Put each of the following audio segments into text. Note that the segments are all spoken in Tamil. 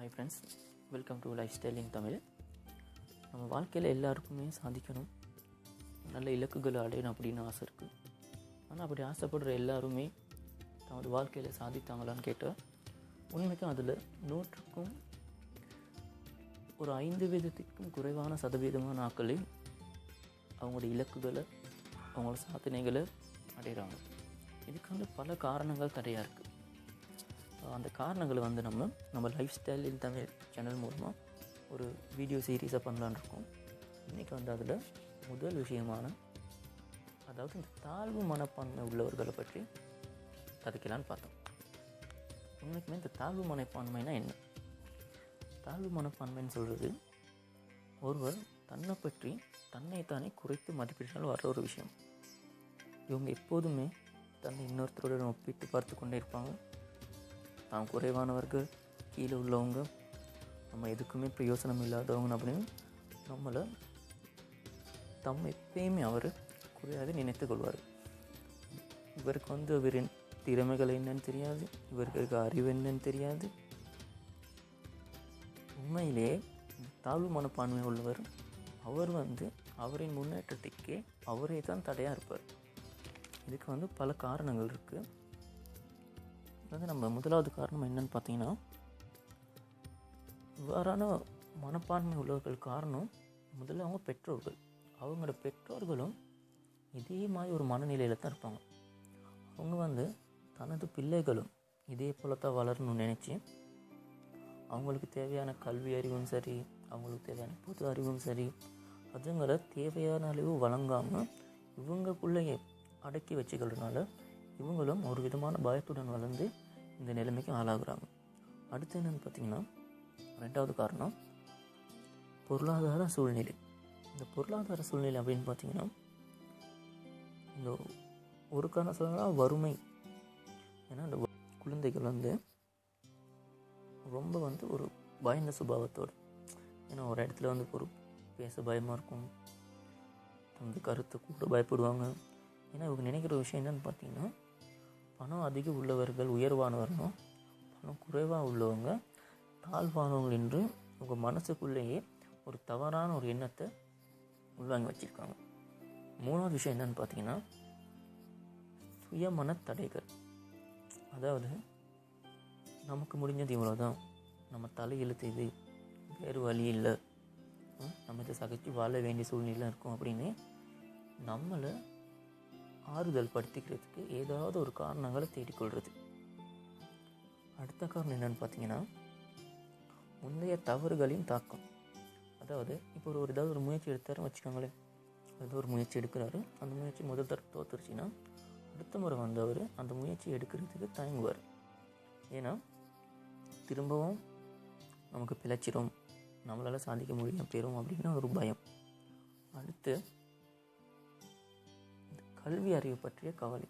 Hi friends, welcome to life style இன் தமிழ். நம்ம வாழ்க்கையில் எல்லாருக்குமே சாதிக்கணும், நல்ல இலக்குகளை அடையணும் அப்படின்னு ஆசை இருக்குது. ஆனால் அப்படி ஆசைப்படுற எல்லாருமே தமது வாழ்க்கையில் சாதித்தாங்களான்னு கேட்டால் உண்மைக்கும் அதில் 100க்கும் ஒரு 5% குறைவான சதவீதமான ஆட்களே அவங்களோட இலக்குகளை, அவங்களோட சாதனைகளை அடைகிறாங்க. இதுக்கு பல காரணங்கள் நிறையா இருக்குது. அந்த காரணங்களை நம்ம லைஃப் ஸ்டைல் இன் தமிழ் சேனல் மூலமாக ஒரு வீடியோ சீரீஸாக பண்ணலான்னு இருக்கோம். இன்றைக்கி அதில் முதல் விஷயமான அதாவது இந்த தாழ்வு மனப்பான்மை உள்ளவர்களை பற்றி கதைக்கலான்னு பார்த்தோம். உண்மைக்குமே இந்த தாழ்வு மனப்பான்மைனா என்ன? தாழ்வு மனப்பான்மைன்னு சொல்கிறது ஒருவர் தன்னை பற்றி தன்னைத்தானே குறைத்து மதிப்பீட்டால் வர்ற ஒரு விஷயம். இவங்க எப்போதுமே தன்னை இன்னொருத்தருடன் ஒப்பிட்டு பார்த்து கொண்டே இருப்பாங்க. தான் குறைவானவர்கள், கீழே உள்ளவங்க, நம்ம எதுக்குமே பிரயோசனம் இல்லாதவங்க அப்படின்னு நம்மளை எப்பயுமே அவர் குறையாக நினைத்து கொள்வார். இவருக்கு அவரின் திறமைகள் என்னன்னு தெரியாது, இவருக்கு இருக்க அறிவு என்னன்னு தெரியாது. உண்மையிலே தாழ்வு மனப்பான்மை உள்ளவர் அவர் அவரின் முன்னேற்றத்துக்கே அவரே தான் தடையாக இருப்பார். இதுக்கு பல காரணங்கள் இருக்குது. நம்ம முதலாவது காரணம் என்னன்னு பார்த்தீங்கன்னா, இவ்வாறான மனப்பான்மை உள்ளவர்கள் காரணம் முதல்ல அவங்க பெற்றோர்கள். அவங்களோட பெற்றோர்களும் இதே மாதிரி ஒரு மனநிலையில் தான் இருப்பாங்க. அவங்க தனது பிள்ளைகளும் இதே போல தான் வளரணும்னு நினச்சி அவங்களுக்கு தேவையான கல்வி அறிவும் சரி, அவங்களுக்கு தேவையான பொது அறிவும் சரி, அதுங்களை தேவையான அளவு வழங்காமல் இவங்களுக்குள்ளேயே அடக்கி வச்சுக்கிறதுனால இவங்களும் ஒரு விதமான பயத்துடன் வளர்ந்து இந்த நிலைமைக்கு ஆளாகிறாங்க. அடுத்து என்னென்னு பார்த்தீங்கன்னா, ரெண்டாவது காரணம் பொருளாதார சூழ்நிலை. இந்த பொருளாதார சூழ்நிலை அப்படின்னு பார்த்தீங்கன்னா, இந்த ஒரு காரணம் சொல்லலாம் வறுமை. ஏன்னா இந்த குழந்தைகள் ரொம்ப ஒரு பயந்த சுபாவத்தோடு, ஏன்னா ஒரு இடத்துல ஒரு பேச பயமாக இருக்கும், கருத்தை கூட பயப்படுவாங்க. ஏன்னா இவங்க நினைக்கிற விஷயம் என்னென்னு பார்த்தீங்கன்னா, பணம் அதிகம் உள்ளவர்கள் உயர்வானவர்களும் பணம் குறைவாக உள்ளவங்க தாழ்வானவர்கள் என்று உங்கள் மனசுக்குள்ளேயே ஒரு தவறான ஒரு எண்ணத்தை உள்வாங்கி வச்சுருக்காங்க. மூணாவது விஷயம் என்னென்னு பார்த்தீங்கன்னா, சுயமன தடைகள். அதாவது நமக்கு முடிஞ்சது இவ்வளோதான், நம்ம தலையெழுத்து இது, வேறு வழி இல்லை, நம்ம இதை சகிச்சு வாழ வேண்டிய சூழ்நிலை இருக்கும் அப்படின்னு நம்மளை ஆறுதல் படுத்திக்கிறதுக்கு ஏதாவது ஒரு காரணங்களை தேடிக்கொள்வது. அடுத்த காரணம் என்னென்னு பார்த்தீங்கன்னா, முந்தைய தவறுகளின் தாக்கம். அதாவது இப்போ ஏதாவது ஒரு முயற்சி எடுத்தாருன்னு வச்சுக்கோங்களேன். ஏதோ ஒரு முயற்சி எடுக்கிறாரு, அந்த முயற்சி முதல் தடவை தோற்றுருச்சுன்னா அடுத்த முறை அவர் அந்த முயற்சி எடுக்கிறதுக்கு தயங்குவார். ஏன்னா திரும்பவும் நமக்கு பிழைச்சிரும், நம்மளால் சாதிக்க முடியும் பெறும் அப்படின்னு ஒரு பயம். அடுத்து கல்வி அறிவு பற்றிய கவலை.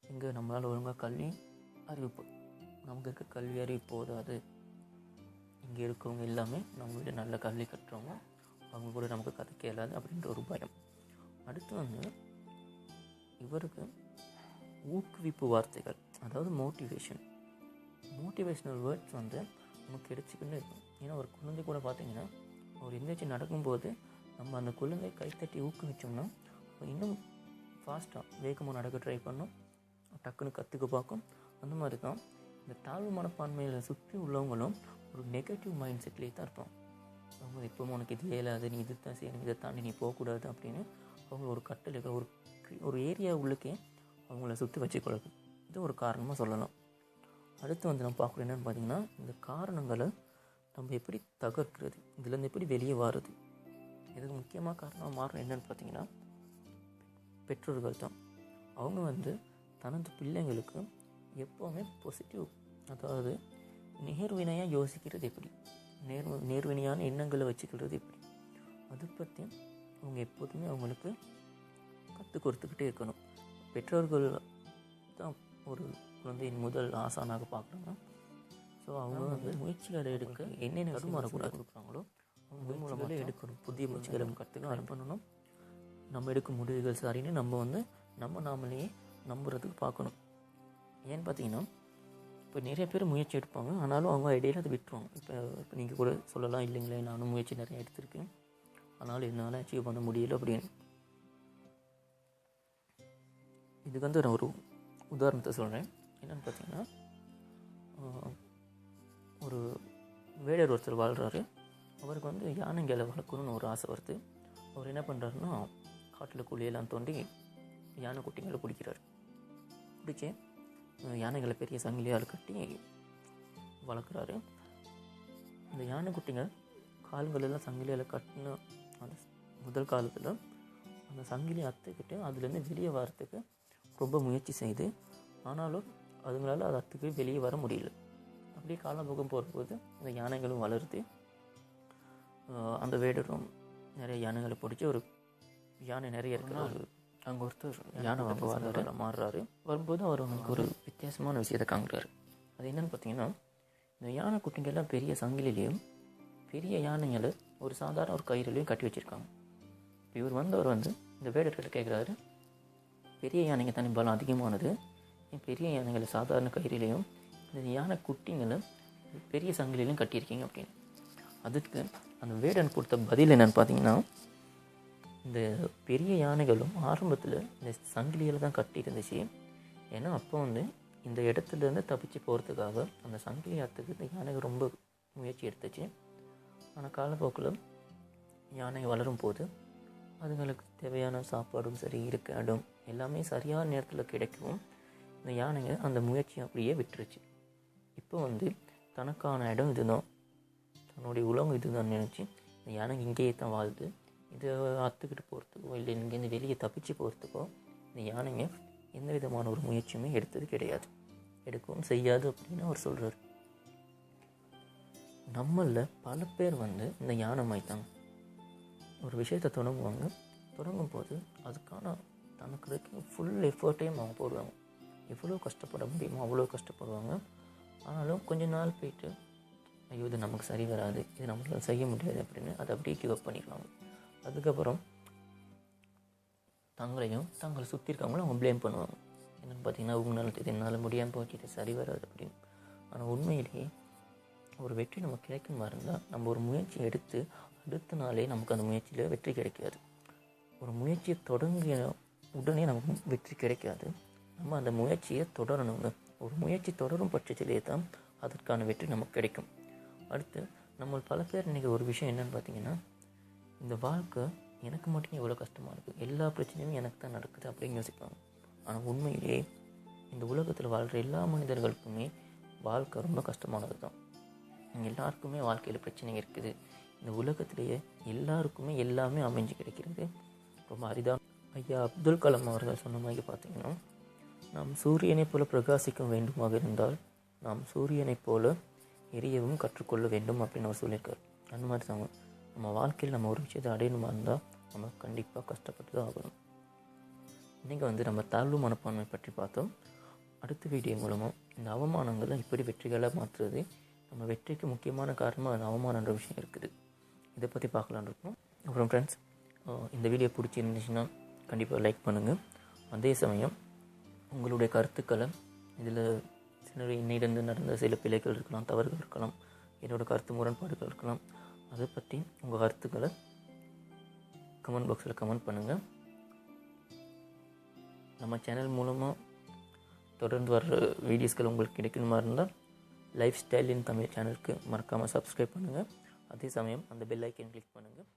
இங்கே நம்மளால் ஒழுங்காக கல்வி அறிவு, நமக்கு இருக்க கல்வி அறிவு போதாது, இங்கே இருக்கவங்க எல்லாமே நம்ம விட நல்ல கல்வி கட்டுறவங்க, அவங்க கூட நமக்கு கதை கேளாது அப்படின்ற ஒரு பயம். அடுத்து இவருக்கு ஊக்குவிப்பு வார்த்தைகள், அதாவது மோட்டிவேஷ்னல் வேர்ட்ஸ் நமக்கு கிடைச்சிக்கிட்டே இருக்கும். ஏன்னா ஒரு குழந்தை கூட பார்த்தீங்கன்னா, அவர் எந்திரிச்சு நடக்கும்போது நம்ம அந்த குழந்தை கைத்தட்டி ஊக்குவிச்சோம்னா இன்னும் ஃபாஸ்ட்டாக வேகமாக நடக்க ட்ரை பண்ணும், டக்குன்னு கற்றுக்க பார்க்கும். அந்த மாதிரி தான் இந்த தாழ்வு மனப்பான்மையில் சுற்றி உள்ளவங்களும் ஒரு நெகட்டிவ் மைண்ட் செட்லேயே தான் இருப்பாங்க. அவங்க எப்போ உனக்கு இது இயலாது, நீ இது தான் செய்யணும், இதை தாண்டி நீ போகக்கூடாது அப்படின்னு அவங்க ஒரு கட்டளை ஒரு ஏரியா உள்ளுக்கே அவங்கள சுற்றி வச்சுக்கொள்ளுது. இது ஒரு காரணமாக சொல்லலாம். அடுத்து நம்ம பார்க்குறது என்னென்னு பார்த்தீங்கன்னா, இந்த காரணங்களை நம்ம எப்படி தகர்க்கிறது, இதுலேருந்து எப்படி வெளியே வாருது. இதுக்கு முக்கியமாக காரணமாக மாறும் என்னென்னு பார்த்தீங்கன்னா, பெற்றோர்கள் தான். அவங்க தனது பிள்ளைங்களுக்கு எப்போவுமே பாசிட்டிவ், அதாவது நேர்வினையாக யோசிக்கிறது எப்படி, நேர்வினையான எண்ணங்களை வச்சுக்கிறது எப்படி, அதை பற்றி அவங்க எப்போதுமே அவங்களுக்கு கற்றுக் கொடுத்துக்கிட்டே இருக்கணும். பெற்றோர்கள் தான் ஒரு குழந்தையின் முதல் ஆசானாக பார்க்குறாங்க. ஸோ அவங்க முயற்சிகளை எடுக்க என்னென்ன தடுமாறக்கூடாது கொடுக்குறாங்களோ அவங்க மூலமாக எடுக்கணும். புதிய முயற்சிகளை கற்றுக்க ஆரம்பிக்கணும். நம்ம எடுக்கும் முடிவுகள் சரின்னு நம்ம நாமளையே நம்புறதுக்கு பார்க்கணும். ஏன்னு பார்த்தீங்கன்னா, இப்போ நிறைய பேர் முயற்சி எடுப்பாங்க, ஆனாலும் அவங்க இடையில அதை விட்டுருவாங்க. இப்போ நீங்கள் கூட சொல்லலாம், இல்லைங்களே நானும் முயற்சி நிறைய எடுத்திருக்கேன், ஆனாலும் என்னால் அச்சீவ் பண்ண முடியல அப்படின்னு. இதுக்கு வந்து நான் ஒரு உதாரணத்தை சொல்கிறேன். என்னென்னு பார்த்தீங்கன்னா, ஒரு வேடர் ஒருத்தர் வாழ்கிறாரு. அவருக்கு வந்து யானைங்களை வளர்க்கணும்னு ஒரு ஆசை வருது. அவர் என்ன பண்ணுறாருன்னா, காட்டில் குழியெல்லாம் தோண்டி யானை குட்டிங்களை பிடிக்கிறார். பிடிச்சி யானைகளை பெரிய சங்கிலியால் கட்டி வளர்க்குறாரு. இந்த யானை குட்டிங்க கால்களெல்லாம் சங்கிலியால் கட்டின அந்த முதல் காலத்தில் அந்த சங்கிலியை அத்துக்கிட்டு அதுலேருந்து வெளியே வரத்துக்கு ரொம்ப முயற்சி செய்து, ஆனாலும் அதுங்களால் அது அத்துக்கு வெளியே வர முடியல. அப்படியே காலப்போக்கம் போகும்போது அந்த யானைகளும் வளருது. அந்த வேடரும் நிறைய யானைகளை பிடிச்சி ஒரு யானை நிறைய இருக்கிற ஒரு அங்கே ஒருத்தர் யானை வாங்க மாறுறாரு. வரும்போது அவர் அவங்களுக்கு ஒரு வித்தியாசமான விஷயத்தை காண்கிறாரு. அது என்னென்னு பார்த்தீங்கன்னா, இந்த யானை குட்டிங்கெல்லாம் பெரிய சங்கிலிலையும் பெரிய யானைங்களை ஒரு சாதாரண ஒரு கயிறுலையும் கட்டி வச்சுருக்காங்க. இப்போ இவர் வந்தவர் வந்து இந்த வேடர்கிட்ட கேட்குறாரு, பெரிய யானைங்க தனி பலம் அதிகமானது, பெரிய யானைகளை சாதாரண கயிறிலையும் இந்த யானை குட்டிங்களை பெரிய சங்கிலிலையும் கட்டியிருக்கீங்க அப்படின்னு. அதுக்கு அந்த வேடன் கொடுத்த பதில் என்னென்னு பார்த்தீங்கன்னா, இந்த பெரிய யானைகளும் ஆரம்பத்தில் இந்த சங்கிலியில் தான் கட்டி இருந்துச்சு. ஏன்னா அப்போ வந்து இந்த இடத்துலேருந்து தப்பிச்சு போகிறதுக்காக அந்த சங்கிலி அத்துக்கு இந்த யானைகள் ரொம்ப முயற்சி எடுத்துச்சு. ஆனால் காலப்போக்கில் யானை வளரும் போது அதுங்களுக்கு தேவையான சாப்பாடும் சரி, இருக்க இடம் எல்லாமே சரியான நேரத்தில் கிடைக்கவும் இந்த யானைங்க அந்த முயற்சி அப்படியே விட்டுருச்சு. இப்போ வந்து தனக்கான இடம் இதுதான், தன்னுடைய உலகம் இதுதான் நினச்சி இந்த யானை இங்கேயே தான் வாழுது. இதை அத்துக்கிட்டு போகிறதுக்கோ இல்லை இங்கேருந்து வெளியே தப்பிச்சு போகிறதுக்கோ இந்த யானைங்க எந்த விதமான ஒரு முயற்சியுமே எடுத்தது கிடையாது, எடுக்கவும் செய்யாது அப்படின்னு அவர் சொல்கிறார். நம்மளில் பல பேர் வந்து இந்த யானை மாய்த்தாங்க. ஒரு விஷயத்தை தொடங்குவாங்க, தொடங்கும் போது அதுக்கான தனக்கு ஃபுல் எஃபர்ட்டையும் அவங்க போடுவாங்க. எவ்வளோ கஷ்டப்பட முடியுமோ அவ்வளோ கஷ்டப்படுவாங்க. ஆனாலும் கொஞ்ச நாள் போயிட்டு, ஐயோ இது நமக்கு சரி வராது, இது நம்மளால் செய்ய முடியாது அப்படின்னு அதை அப்படியே கிவ் அப் பண்ணிடுவாங்க. அதுக்கப்புறம் தங்களையும் தங்களை சுற்றி இருக்கவங்களும் அவங்க ப்ளேம் பண்ணுவாங்க. என்னென்னு பார்த்தீங்கன்னா, உங்களால் இது என்னால் முடியாமல் போச்சு, இது சரி வராது அப்படின்னு. ஆனால் உண்மையிலேயே ஒரு வெற்றி நமக்கு கிடைக்குமா இருந்தால் நம்ம ஒரு முயற்சி எடுத்து அடுத்த நாளே நமக்கு அந்த முயற்சியில் வெற்றி கிடைக்காது. ஒரு முயற்சியை தொடங்கிய உடனே நமக்கு வெற்றி கிடைக்காது. நம்ம அந்த முயற்சியை தொடரணுங்க. ஒரு முயற்சி தொடரும் பட்சத்திலே தான் அதற்கான வெற்றி நமக்கு கிடைக்கும். அடுத்து நம்ம பல பேர் இன்றைக்கி ஒரு விஷயம் என்னென்னு பார்த்தீங்கன்னா, இந்த வாழ்க்கை எனக்கு மட்டும் எவ்வளோ கஷ்டமாக இருக்குது, எல்லா பிரச்சனையும் எனக்கு தான் நடக்குது அப்படின்னு யோசிப்பாங்க. ஆனால் உண்மையிலேயே இந்த உலகத்தில் வாழ்கிற எல்லா மனிதர்களுக்குமே வாழ்க்கை ரொம்ப கஷ்டமானது தான். எல்லாருக்குமே வாழ்க்கையில் பிரச்சனை இருக்குது. இந்த உலகத்திலேயே எல்லாருக்குமே எல்லாமே அமைஞ்சு கிடைக்கிறது ரொம்ப அரிதான். ஐயா அப்துல் கலாம் அவர்கள் சொன்ன மாதிரி பார்த்திங்கன்னா, நாம் சூரியனை போல பிரகாசிக்க வேண்டுமாக இருந்தால் நாம் சூரியனை போல எரியவும் கற்றுக்கொள்ள வேண்டும் அப்படின்னு அவர் சொல்லியிருக்கார். அந்த மாதிரி தாங்க நம்ம வாழ்க்கையில் நம்ம ஒரு விஷயத்தை அடையணுமா இருந்தால் நம்ம கண்டிப்பாக கஷ்டப்பட்டு தான் ஆகணும். இன்றைக்கி வந்து நம்ம தாழ்வு மனப்பான்மை பற்றி பார்த்தோம். அடுத்த வீடியோ மூலமாக இந்த அவமானங்களை இப்படி வெற்றிகளாக மாற்றுறது, நம்ம வெற்றிக்கு முக்கியமான காரணமாக அந்த அவமானன்ற விஷயம் இருக்குது, இதை பற்றி பார்க்கலான்னு இருக்கோம். அப்புறம் ஃப்ரெண்ட்ஸ், இந்த வீடியோ பிடிச்சிருந்துச்சுன்னா கண்டிப்பாக லைக் பண்ணுங்கள். அதே சமயம் உங்களுடைய கருத்துக்களை, இதில் என்னிடம் நடந்த சில பிழைகள் இருக்கலாம், தவறுகள் இருக்கலாம், என்னோடய கருத்து முரண்பாடுகள் இருக்கலாம், அதை பற்றி உங்கள் கருத்துக்களை கமெண்ட் பாக்ஸில் கமெண்ட் பண்ணுங்கள். நம்ம சேனல் மூலமாக தொடர்ந்து வர்ற வீடியோஸ்கள் உங்களுக்கு கிடைக்கணுமா இருந்தால் லைஃப் ஸ்டைல் இன் தமிழ் சேனலுக்கு மறக்காமல் சப்ஸ்கிரைப் பண்ணுங்கள். அதே சமயம் அந்த பெல் ஐக்கன் கிளிக் பண்ணுங்கள்.